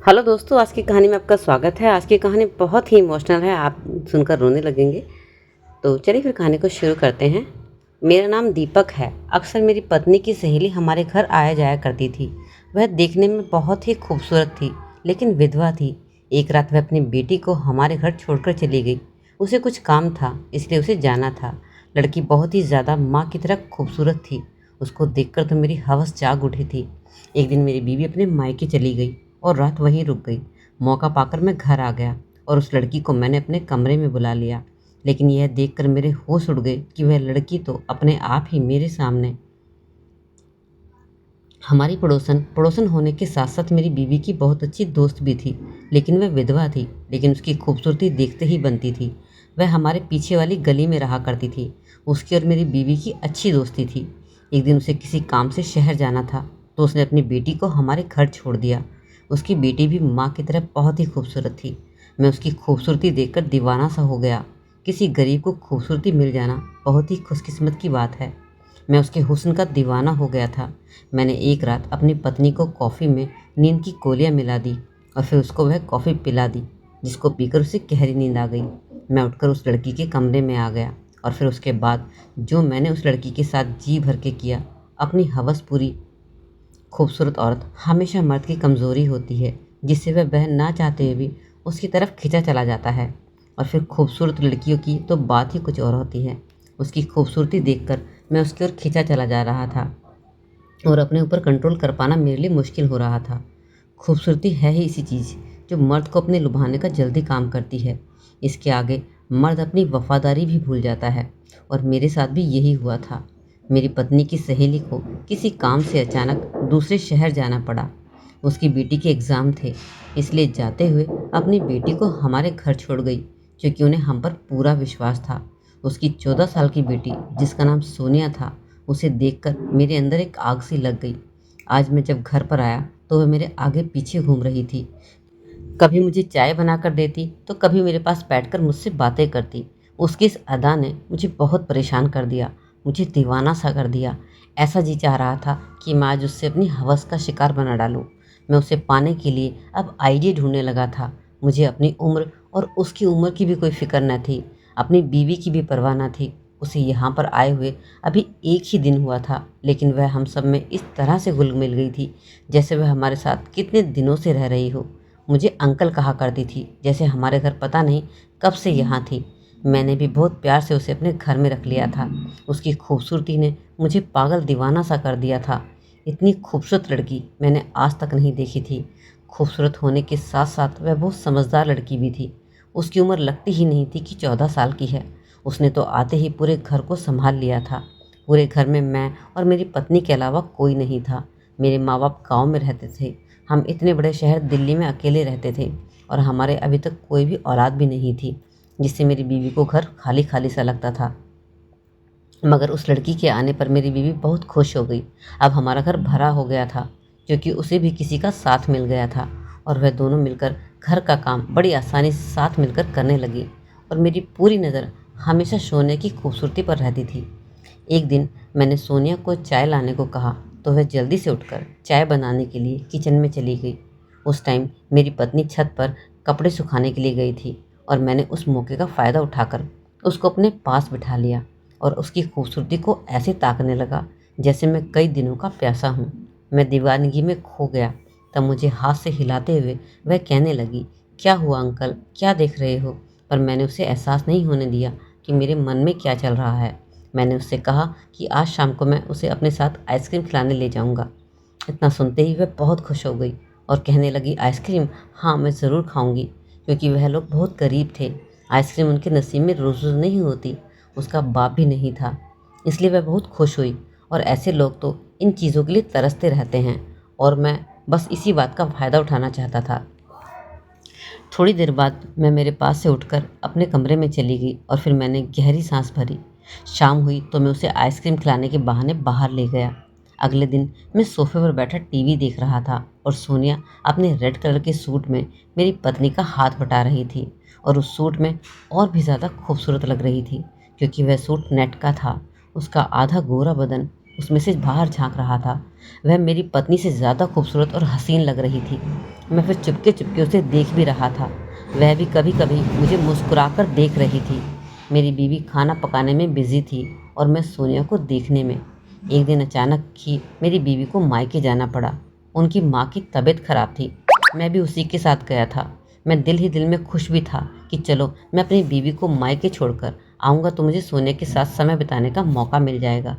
Hello दोस्तों, आज की कहानी में आपका स्वागत है। आज की कहानी बहुत ही इमोशनल है, आप सुनकर रोने लगेंगे। तो चलिए फिर कहानी को शुरू करते हैं। मेरा नाम दीपक है। अक्सर मेरी पत्नी की सहेली हमारे घर आया जाया करती थी। वह देखने में बहुत ही खूबसूरत थी, लेकिन विधवा थी। एक रात वह अपनी बेटी को हमारे घर छोड़कर चली गई। उसे कुछ काम था, इसलिए उसे जाना था। लड़की बहुत ही ज़्यादा माँ की तरह खूबसूरत थी। उसको देखकर तो मेरी हवस जाग उठी थी। एक दिन मेरी बीवी अपने मायके चली गई और रात वहीं रुक गई। मौका पाकर मैं घर आ गया और उस लड़की को मैंने अपने कमरे में बुला लिया। लेकिन यह देखकर मेरे होश उड़ गए कि वह लड़की तो अपने आप ही मेरे सामने हमारी पड़ोसन होने के साथ साथ मेरी बीवी की बहुत अच्छी दोस्त भी थी। लेकिन वह विधवा थी, लेकिन उसकी खूबसूरती देखते ही बनती थी। वह हमारे पीछे वाली गली में रहा करती थी। उसकी और मेरी बीवी की अच्छी दोस्ती थी। एक दिन उसे किसी काम से शहर जाना था, तो उसने अपनी बेटी को हमारे घर छोड़ दिया। उसकी बेटी भी माँ की तरह बहुत ही खूबसूरत थी। मैं उसकी खूबसूरती देखकर दीवाना सा हो गया। किसी गरीब को खूबसूरती मिल जाना बहुत ही खुशकिस्मत की बात है। मैं उसके हुस्न का दीवाना हो गया था। मैंने एक रात अपनी पत्नी को कॉफ़ी में नींद की गोलियां मिला दी और फिर उसको वह कॉफ़ी पिला दी, जिसको पीकर उसे गहरी नींद आ गई। मैं उठकर उस लड़की के कमरे में आ गया और फिर उसके बाद जो मैंने उस लड़की के साथ जी भर के किया, अपनी हवस पूरी। खूबसूरत औरत हमेशा मर्द की कमज़ोरी होती है, जिससे वह बहन ना चाहते हुए भी उसकी तरफ खिंचा चला जाता है। और फिर खूबसूरत लड़कियों की तो बात ही कुछ और होती है। उसकी खूबसूरती देखकर मैं उसकी ओर खिंचा चला जा रहा था और अपने ऊपर कंट्रोल कर पाना मेरे लिए मुश्किल हो रहा था। खूबसूरती है ही ऐसी चीज़ जो मर्द को अपने लुभाने का जल्दी काम करती है। इसके आगे मर्द अपनी वफादारी भी भूल जाता है, और मेरे साथ भी यही हुआ था। मेरी पत्नी की सहेली को किसी काम से अचानक दूसरे शहर जाना पड़ा। उसकी बेटी के एग्ज़ाम थे, इसलिए जाते हुए अपनी बेटी को हमारे घर छोड़ गई, क्योंकि उन्हें हम पर पूरा विश्वास था। उसकी 14 साल की बेटी, जिसका नाम सोनिया था, उसे देखकर मेरे अंदर एक आग सी लग गई। आज मैं जब घर पर आया तो वह मेरे आगे पीछे घूम रही थी। कभी मुझे चाय बनाकर देती तो कभी मेरे पास बैठकर मुझसे बातें करती। उसकी इस अदा ने मुझे बहुत परेशान कर दिया, मुझे दीवाना सा कर दिया। ऐसा जी चाह रहा था कि मैं आज उससे अपनी हवस का शिकार बना डालूं। मैं उसे पाने के लिए अब आईडी ढूंढने लगा था। मुझे अपनी उम्र और उसकी उम्र की भी कोई फिक्र न थी, अपनी बीवी की भी परवाह न थी। उसे यहाँ पर आए हुए अभी एक ही दिन हुआ था, लेकिन वह हम सब में इस तरह से घुल मिल गई थी जैसे वह हमारे साथ कितने दिनों से रह रही हो। मुझे अंकल कहा करती थी, जैसे हमारे घर पता नहीं कब से यहाँ थी। मैंने भी बहुत प्यार से उसे अपने घर में रख लिया था। उसकी खूबसूरती ने मुझे पागल दीवाना सा कर दिया था। इतनी खूबसूरत लड़की मैंने आज तक नहीं देखी थी। खूबसूरत होने के साथ साथ वह बहुत समझदार लड़की भी थी। उसकी उम्र लगती ही नहीं थी कि 14 साल की है। उसने तो आते ही पूरे घर को संभाल लिया था। पूरे घर में मैं और मेरी पत्नी के अलावा कोई नहीं था। मेरे माँ बाप गाँव में रहते थे। हम इतने बड़े शहर दिल्ली में अकेले रहते थे, और हमारे अभी तक कोई भी औलाद भी नहीं थी, जिससे मेरी बीवी को घर खाली खाली सा लगता था। मगर उस लड़की के आने पर मेरी बीवी बहुत खुश हो गई। अब हमारा घर भरा हो गया था, क्योंकि उसे भी किसी का साथ मिल गया था, और वह दोनों मिलकर घर का काम बड़ी आसानी से साथ मिलकर करने लगी। और मेरी पूरी नज़र हमेशा सोनिया की खूबसूरती पर रहती थी। एक दिन मैंने सोनिया को चाय लाने को कहा, तो वह जल्दी से उठकर चाय बनाने के लिए किचन में चली गई। उस टाइम मेरी पत्नी छत पर कपड़े सुखाने के लिए गई थी, और मैंने उस मौके का फ़ायदा उठाकर उसको अपने पास बिठा लिया और उसकी खूबसूरती को ऐसे ताकने लगा जैसे मैं कई दिनों का प्यासा हूँ। मैं दीवानगी में खो गया। तब मुझे हाथ से हिलाते हुए वह कहने लगी, क्या हुआ अंकल, क्या देख रहे हो? पर मैंने उसे एहसास नहीं होने दिया कि मेरे मन में क्या चल रहा है। मैंने उससे कहा कि आज शाम को मैं उसे अपने साथ आइसक्रीम खिलाने ले जाऊंगा। इतना सुनते ही वह बहुत खुश हो गई और कहने लगी, आइसक्रीम? हाँ, मैं ज़रूर खाऊंगी, क्योंकि वह लोग बहुत गरीब थे। आइसक्रीम उनके नसीब में रोज़ रोज़ नहीं होती। उसका बाप भी नहीं था, इसलिए वह बहुत खुश हुई। और ऐसे लोग तो इन चीज़ों के लिए तरसते रहते हैं, और मैं बस इसी बात का फ़ायदा उठाना चाहता था। थोड़ी देर बाद मैं मेरे पास से उठकर अपने कमरे में चली गई और फिर मैंने गहरी सांस भरी। शाम हुई तो मैं उसे आइसक्रीम खिलाने के बहाने बाहर ले गया। अगले दिन मैं सोफे पर बैठा टीवी देख रहा था, और सोनिया अपने रेड कलर के सूट में मेरी पत्नी का हाथ बटा रही थी, और उस सूट में और भी ज़्यादा खूबसूरत लग रही थी, क्योंकि वह सूट नेट का था। उसका आधा गोरा बदन उसमें से बाहर झांक रहा था। वह मेरी पत्नी से ज़्यादा खूबसूरत और हसीन लग रही थी। मैं फिर चुपके चुपके उसे देख भी रहा था। वह भी कभी कभी मुझे मुस्कुराकर देख रही थी। मेरी बीवी खाना पकाने में बिजी थी और मैं सोनिया को देखने में। एक दिन अचानक ही मेरी बीवी को मायके जाना पड़ा। उनकी माँ की तबीयत खराब थी। मैं भी उसी के साथ गया था। मैं दिल ही दिल में खुश भी था कि चलो मैं अपनी बीवी को मायके छोड़कर आऊँगा तो मुझे सोनिया के साथ समय बिताने का मौका मिल जाएगा।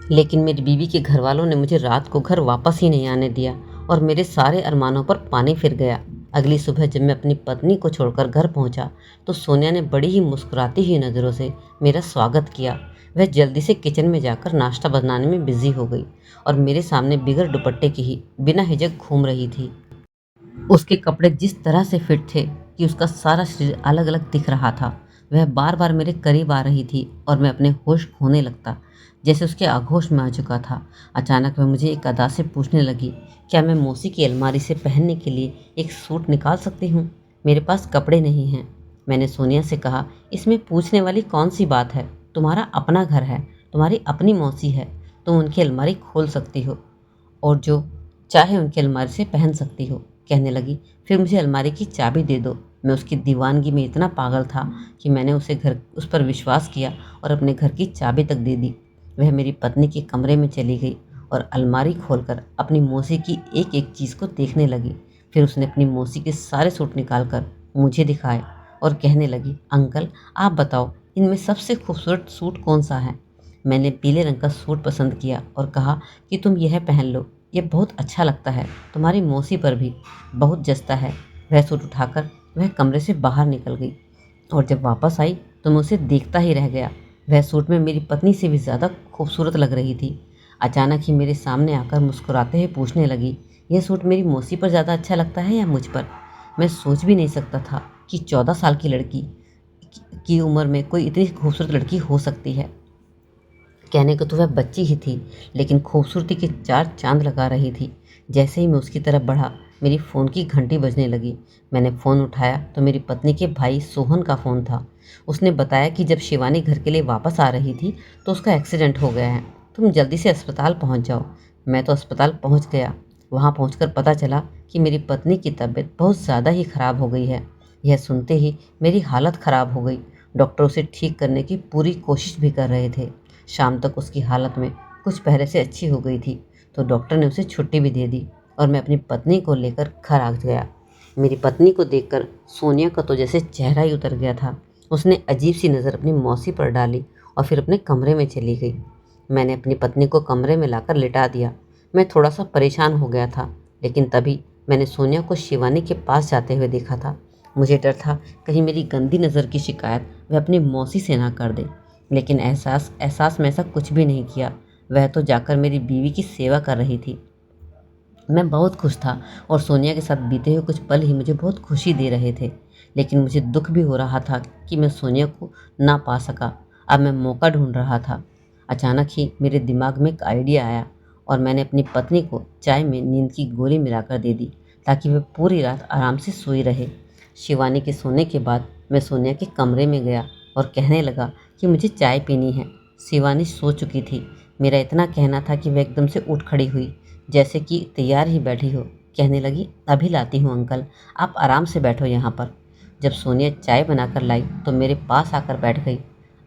लेकिन मेरी बीवी के घर वालों ने मुझे रात को घर वापस ही नहीं आने दिया और मेरे सारे अरमानों पर पानी फिर गया। अगली सुबह जब मैं अपनी पत्नी को छोड़कर घर पहुंचा तो सोनिया ने बड़ी ही मुस्कुराती हुई नज़रों से मेरा स्वागत किया। वह जल्दी से किचन में जाकर नाश्ता बनाने में बिजी हो गई और मेरे सामने बिगर दुपट्टे की ही बिना हिचक घूम रही थी। उसके कपड़े जिस तरह से फिट थे कि उसका सारा शरीर अलग अलग दिख रहा था। वह बार बार मेरे करीब आ रही थी और मैं अपने होश खोने लगता, जैसे उसके आगोश में आ चुका था। अचानक वह मुझे एक अदा से पूछने लगी, क्या मैं मौसी की अलमारी से पहनने के लिए एक सूट निकाल सकती हूँ? मेरे पास कपड़े नहीं हैं। मैंने सोनिया से कहा, इसमें पूछने वाली कौन सी बात है? तुम्हारा अपना घर है, तुम्हारी अपनी मौसी है, तुम उनकी अलमारी खोल सकती हो और जो चाहे उनकी अलमारी से पहन सकती हो। कहने लगी, फिर मुझे अलमारी की चाबी दे दो। मैं उसकी दीवानगी में इतना पागल था कि मैंने उस पर विश्वास किया और अपने घर की चाबी तक दे दी। वह मेरी पत्नी के कमरे में चली गई और अलमारी खोलकर अपनी मौसी की एक एक चीज़ को देखने लगी। फिर उसने अपनी मौसी के सारे सूट निकाल कर मुझे दिखाए और कहने लगी, अंकल आप बताओ इनमें सबसे खूबसूरत सूट कौन सा है? मैंने पीले रंग का सूट पसंद किया और कहा कि तुम यह पहन लो, ये बहुत अच्छा लगता है, तुम्हारी मौसी पर भी बहुत जचता है। वह सूट उठाकर वह कमरे से बाहर निकल गई और जब वापस आई तो मैं उसे देखता ही रह गया। वह सूट में मेरी पत्नी से भी ज़्यादा खूबसूरत लग रही थी। अचानक ही मेरे सामने आकर मुस्कुराते हुए पूछने लगी, यह सूट मेरी मौसी पर ज़्यादा अच्छा लगता है या मुझ पर? मैं सोच भी नहीं सकता था कि 14 साल की लड़की की उम्र में कोई इतनी खूबसूरत लड़की हो सकती है। कहने को तो वह बच्ची ही थी, लेकिन खूबसूरती के 4 चांद लगा रही थी। जैसे ही मैं उसकी तरफ बढ़ा, मेरी फ़ोन की घंटी बजने लगी। मैंने फ़ोन उठाया तो मेरी पत्नी के भाई सोहन का फ़ोन था। उसने बताया कि जब शिवानी घर के लिए वापस आ रही थी तो उसका एक्सीडेंट हो गया है, तुम जल्दी से अस्पताल पहुंच जाओ। मैं तो अस्पताल पहुंच गया। वहां पहुंचकर पता चला कि मेरी पत्नी की तबीयत बहुत ज़्यादा ही ख़राब हो गई है। यह सुनते ही मेरी हालत ख़राब हो गई। डॉक्टर उसे ठीक करने की पूरी कोशिश भी कर रहे थे। शाम तक उसकी हालत में कुछ पहले से अच्छी हो गई थी तो डॉक्टर ने उसे छुट्टी भी दे दी और मैं अपनी पत्नी को लेकर घर आ गया। मेरी पत्नी को देखकर सोनिया का तो जैसे चेहरा ही उतर गया था। उसने अजीब सी नज़र अपनी मौसी पर डाली और फिर अपने कमरे में चली गई। मैंने अपनी पत्नी को कमरे में लाकर लिटा दिया। मैं थोड़ा सा परेशान हो गया था, लेकिन तभी मैंने सोनिया को शिवानी के पास जाते हुए देखा था। मुझे डर था कहीं मेरी गंदी नज़र की शिकायत वह अपनी मौसी से ना कर दे, लेकिन एहसास में ऐसा कुछ भी नहीं किया। वह तो जाकर मेरी बीवी की सेवा कर रही थी। मैं बहुत खुश था और सोनिया के साथ बीते हुए कुछ पल ही मुझे बहुत खुशी दे रहे थे, लेकिन मुझे दुख भी हो रहा था कि मैं सोनिया को ना पा सका। अब मैं मौका ढूंढ रहा था। अचानक ही मेरे दिमाग में एक आइडिया आया और मैंने अपनी पत्नी को चाय में नींद की गोली मिलाकर दे दी ताकि वह पूरी रात आराम से सोई रहे। शिवानी के सोने के बाद मैं सोनिया के कमरे में गया और कहने लगा कि मुझे चाय पीनी है। शिवानी सो चुकी थी। मेरा इतना कहना था कि वह एकदम से उठ खड़ी हुई, जैसे कि तैयार ही बैठी हो। कहने लगी, अभी लाती हूँ अंकल, आप आराम से बैठो यहाँ पर। जब सोनिया चाय बनाकर लाई तो मेरे पास आकर बैठ गई।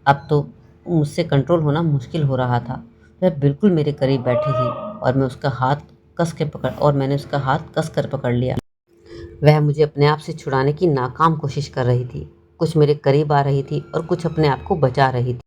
अब तो मुझसे कंट्रोल होना मुश्किल हो रहा था। वह बिल्कुल मेरे करीब बैठी थी और मैंने उसका हाथ कस कर पकड़ लिया। वह मुझे अपने आप से छुड़ाने की नाकाम कोशिश कर रही थी। कुछ मेरे करीब आ रही थी और कुछ अपने आप को बचा रही थी।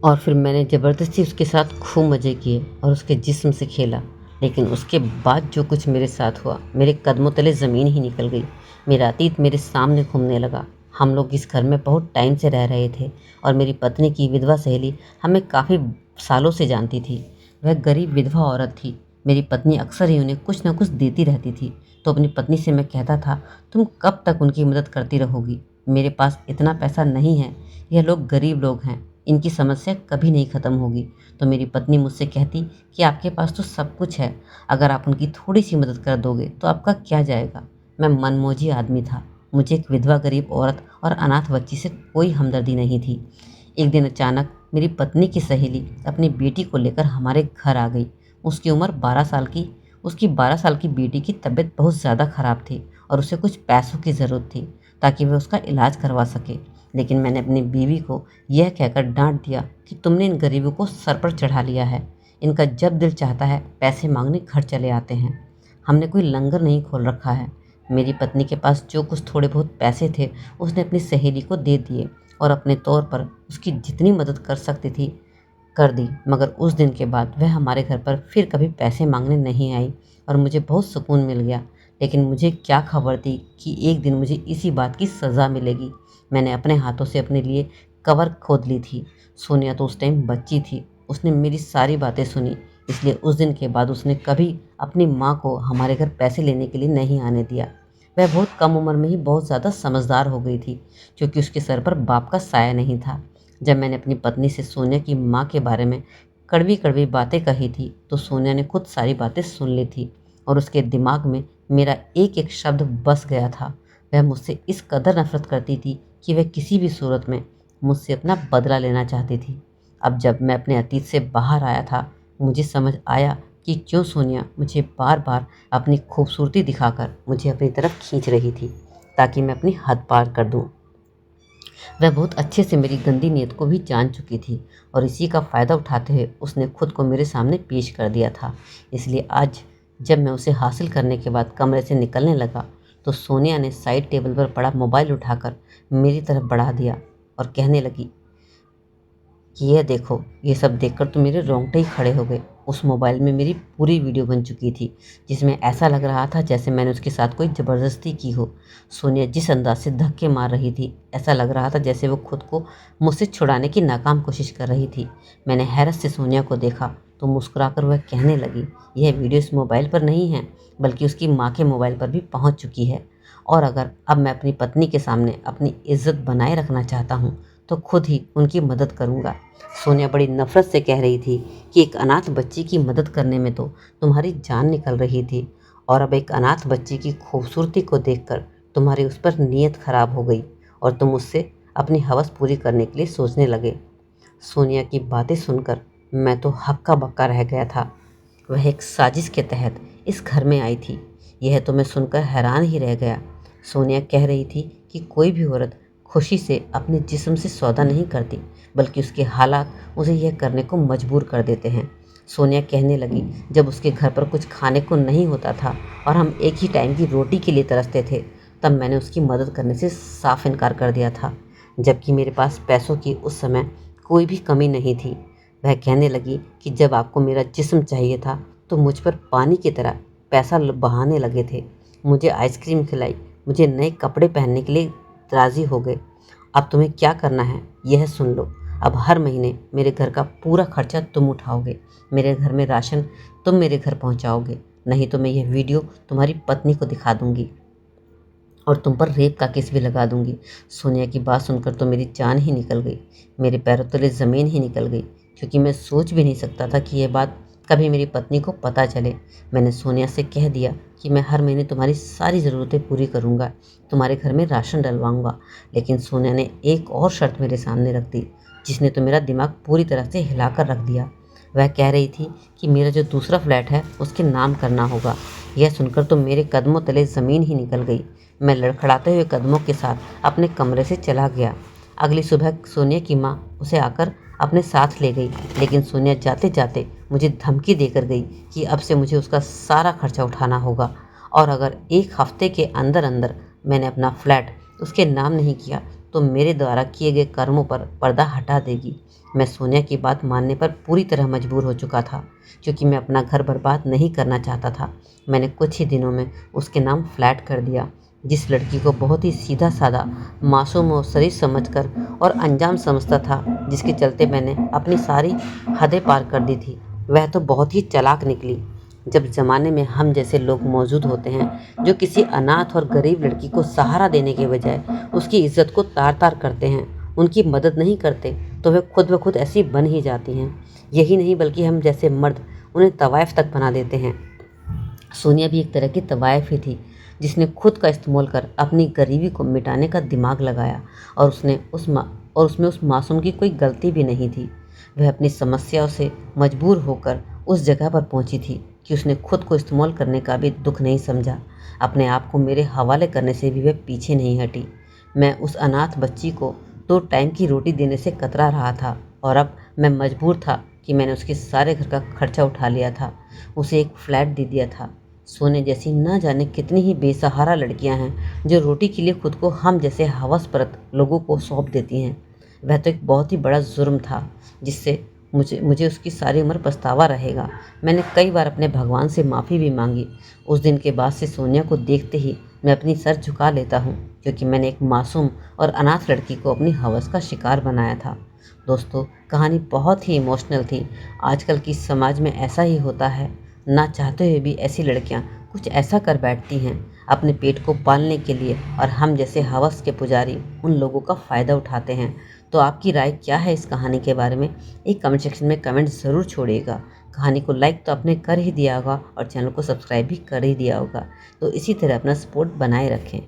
और फिर मैंने ज़बरदस्ती उसके साथ खूब मज़े किए और उसके जिस्म से खेला। लेकिन उसके बाद जो कुछ मेरे साथ हुआ, मेरे कदमों तले ज़मीन ही निकल गई। मेरा अतीत मेरे सामने घूमने लगा। हम लोग इस घर में बहुत टाइम से रह रहे थे और मेरी पत्नी की विधवा सहेली हमें काफ़ी सालों से जानती थी। वह गरीब विधवा औरत थी। मेरी पत्नी अक्सर ही उन्हें कुछ न कुछ देती रहती थी, तो अपनी पत्नी से मैं कहता था, तुम कब तक उनकी मदद करती रहोगी? मेरे पास इतना पैसा नहीं है, यह लोग गरीब लोग हैं, इनकी समस्या कभी नहीं ख़त्म होगी। तो मेरी पत्नी मुझसे कहती कि आपके पास तो सब कुछ है, अगर आप उनकी थोड़ी सी मदद कर दोगे तो आपका क्या जाएगा। मैं मनमौजी आदमी था। मुझे एक विधवा गरीब औरत और अनाथ बच्ची से कोई हमदर्दी नहीं थी। एक दिन अचानक मेरी पत्नी की सहेली अपनी बेटी को लेकर हमारे घर आ गई। उसकी उम्र 12 साल की उसकी 12 साल की बेटी की तबीयत बहुत ज़्यादा ख़राब थी और उसे कुछ पैसों की ज़रूरत थी ताकि वह उसका इलाज करवा सके। लेकिन मैंने अपनी बीवी को यह कहकर डांट दिया कि तुमने इन गरीबों को सर पर चढ़ा लिया है। इनका जब दिल चाहता है पैसे मांगने घर चले आते हैं। हमने कोई लंगर नहीं खोल रखा है। मेरी पत्नी के पास जो कुछ थोड़े बहुत पैसे थे उसने अपनी सहेली को दे दिए और अपने तौर पर उसकी जितनी मदद कर सकती थी कर दी। मगर उस दिन के बाद वह हमारे घर पर फिर कभी पैसे मांगने नहीं आई और मुझे बहुत सुकून मिल गया। लेकिन मुझे क्या खबर थी कि एक दिन मुझे इसी बात की सज़ा मिलेगी। मैंने अपने हाथों से अपने लिए कबर खोद ली थी। सोनिया तो उस टाइम बच्ची थी। उसने मेरी सारी बातें सुनी, इसलिए उस दिन के बाद उसने कभी अपनी माँ को हमारे घर पैसे लेने के लिए नहीं आने दिया। वह बहुत कम उम्र में ही बहुत ज़्यादा समझदार हो गई थी, क्योंकि उसके सर पर बाप का साया नहीं था। जब मैंने अपनी पत्नी से सोनिया की माँ के बारे में कड़वी कड़वी बातें कही थी तो सोनिया ने खुद सारी बातें सुन ली थी और उसके दिमाग में मेरा एक एक शब्द बस गया था। वह मुझसे इस कदर नफरत करती थी कि वह किसी भी सूरत में मुझसे अपना बदला लेना चाहती थी। अब जब मैं अपने अतीत से बाहर आया था, मुझे समझ आया कि क्यों सोनिया मुझे बार बार अपनी खूबसूरती दिखाकर मुझे अपनी तरफ खींच रही थी ताकि मैं अपनी हद पार कर दूं। वह बहुत अच्छे से मेरी गंदी नीयत को भी जान चुकी थी और इसी का फ़ायदा उठाते हुए उसने खुद को मेरे सामने पेश कर दिया था। इसलिए आज जब मैं उसे हासिल करने के बाद कमरे से निकलने लगा तो सोनिया ने साइड टेबल पर पड़ा मोबाइल उठाकर मेरी तरफ बढ़ा दिया और कहने लगी कि यह देखो। ये सब देखकर तो मेरे रोंगटे ही खड़े हो गए। उस मोबाइल में मेरी पूरी वीडियो बन चुकी थी जिसमें ऐसा लग रहा था जैसे मैंने उसके साथ कोई ज़बरदस्ती की हो। सोनिया जिस अंदाज से धक्के मार रही थी, ऐसा लग रहा था जैसे वो खुद को मुझसे छुड़ाने की नाकाम कोशिश कर रही थी। मैंने हैरत से सोनिया को देखा तो मुस्कुराकर वह कहने लगी, यह वीडियो इस मोबाइल पर नहीं है बल्कि उसकी माँ के मोबाइल पर भी पहुँच चुकी है। और अगर अब मैं अपनी पत्नी के सामने अपनी इज्जत बनाए रखना चाहता हूँ तो खुद ही उनकी मदद करूँगा। सोनिया बड़ी नफ़रत से कह रही थी कि एक अनाथ बच्ची की मदद करने में तो तुम्हारी जान निकल रही थी और अब एक अनाथ बच्ची की खूबसूरती को देखकर तुम्हारी उस पर नीयत खराब हो गई और तुम उससे अपनी हवस पूरी करने के लिए सोचने लगे। सोनिया की बातें सुनकर मैं तो हक्का बक्का रह गया था। वह एक साजिश के तहत इस घर में आई थी, यह तो मैं सुनकर हैरान ही रह गया। सोनिया कह रही थी कि कोई भी औरत खुशी से अपने जिस्म से सौदा नहीं करती बल्कि उसके हालात उसे यह करने को मजबूर कर देते हैं। सोनिया कहने लगी, जब उसके घर पर कुछ खाने को नहीं होता था और हम एक ही टाइम की रोटी के लिए तरसते थे तब मैंने उसकी मदद करने से साफ इनकार कर दिया था, जबकि मेरे पास पैसों की उस समय कोई भी कमी नहीं थी। वह कहने लगी कि जब आपको मेरा जिस्म चाहिए था तो मुझ पर पानी की तरह पैसा बहाने लगे थे। मुझे आइसक्रीम खिलाई, मुझे नए कपड़े पहनने के लिए राज़ी हो गए। अब तुम्हें क्या करना है यह सुन लो। अब हर महीने मेरे घर का पूरा खर्चा तुम उठाओगे। मेरे घर में राशन तुम मेरे घर पहुंचाओगे, नहीं तो मैं यह वीडियो तुम्हारी पत्नी को दिखा दूंगी और तुम पर रेप का केस भी लगा दूंगी। सोनिया की बात सुनकर तो मेरी जान ही निकल गई, मेरे पैरों तले ज़मीन ही निकल गई, क्योंकि मैं सोच भी नहीं सकता था कि यह बात कभी मेरी पत्नी को पता चले। मैंने सोनिया से कह दिया कि मैं हर महीने तुम्हारी सारी ज़रूरतें पूरी करूँगा, तुम्हारे घर में राशन डलवाऊँगा। लेकिन सोनिया ने एक और शर्त मेरे सामने रख दी जिसने तो मेरा दिमाग पूरी तरह से हिला कर रख दिया। वह कह रही थी कि मेरा जो दूसरा फ्लैट है उसके नाम करना होगा। यह सुनकर तो मेरे कदमों तले ज़मीन ही निकल गई। मैं लड़खड़ाते हुए कदमों के साथ अपने कमरे से चला गया। अगली सुबह सोनिया की माँ उसे आकर अपने साथ ले गई, लेकिन सोनिया जाते जाते मुझे धमकी देकर गई कि अब से मुझे उसका सारा खर्चा उठाना होगा और अगर एक हफ्ते के अंदर अंदर मैंने अपना फ्लैट उसके नाम नहीं किया तो मेरे द्वारा किए गए कर्मों पर पर्दा हटा देगी। मैं सोनिया की बात मानने पर पूरी तरह मजबूर हो चुका था, क्योंकि मैं अपना घर बर्बाद नहीं करना चाहता था। मैंने कुछ ही दिनों में उसके नाम फ्लैट कर दिया। जिस लड़की को बहुत ही सीधा साधा, मासूम और शरीफ समझकर और अंजाम समझता था, जिसके चलते मैंने अपनी सारी हदें पार कर दी थी, वह तो बहुत ही चालाक निकली। जब ज़माने में हम जैसे लोग मौजूद होते हैं जो किसी अनाथ और गरीब लड़की को सहारा देने के बजाय उसकी इज्जत को तार तार करते हैं, उनकी मदद नहीं करते, तो वे खुद ब खुद ऐसी बन ही जाती हैं। यही नहीं बल्कि हम जैसे मर्द उन्हें तवाइफ तक बना देते हैं। सोनिया भी एक तरह की तवाइफ ही थी, जिसने खुद का इस्तेमाल कर अपनी गरीबी को मिटाने का दिमाग लगाया और उसमें उस मासूम की कोई गलती भी नहीं थी। वह अपनी समस्याओं से मजबूर होकर उस जगह पर पहुंची थी कि उसने खुद को इस्तेमाल करने का भी दुख नहीं समझा। अपने आप को मेरे हवाले करने से भी वह पीछे नहीं हटी। मैं उस अनाथ बच्ची को 2 टाइम की रोटी देने से कतरा रहा था और अब मैं मजबूर था कि मैंने उसके सारे घर का खर्चा उठा लिया था, उसे एक फ्लैट दे दिया था। सोने जैसी न जाने कितनी ही बेसहारा लड़कियां हैं जो रोटी के लिए खुद को हम जैसे हवसपरत लोगों को सौंप देती हैं। वह तो एक बहुत ही बड़ा जुर्म था जिससे मुझे उसकी सारी उम्र पछतावा रहेगा। मैंने कई बार अपने भगवान से माफ़ी भी मांगी। उस दिन के बाद से सोनिया को देखते ही मैं अपनी सर झुका लेता हूँ, क्योंकि मैंने एक मासूम और अनाथ लड़की को अपनी हवस का शिकार बनाया था। दोस्तों, कहानी बहुत ही इमोशनल थी। आजकल की समाज में ऐसा ही होता है, ना चाहते हुए भी ऐसी लड़कियां कुछ ऐसा कर बैठती हैं अपने पेट को पालने के लिए, और हम जैसे हवस के पुजारी उन लोगों का फ़ायदा उठाते हैं। तो आपकी राय क्या है इस कहानी के बारे में? एक कमेंट सेक्शन में कमेंट ज़रूर छोड़िएगा। कहानी को लाइक तो आपने कर ही दिया होगा और चैनल को सब्सक्राइब भी कर ही दिया होगा। तो इसी तरह अपना सपोर्ट बनाए रखें।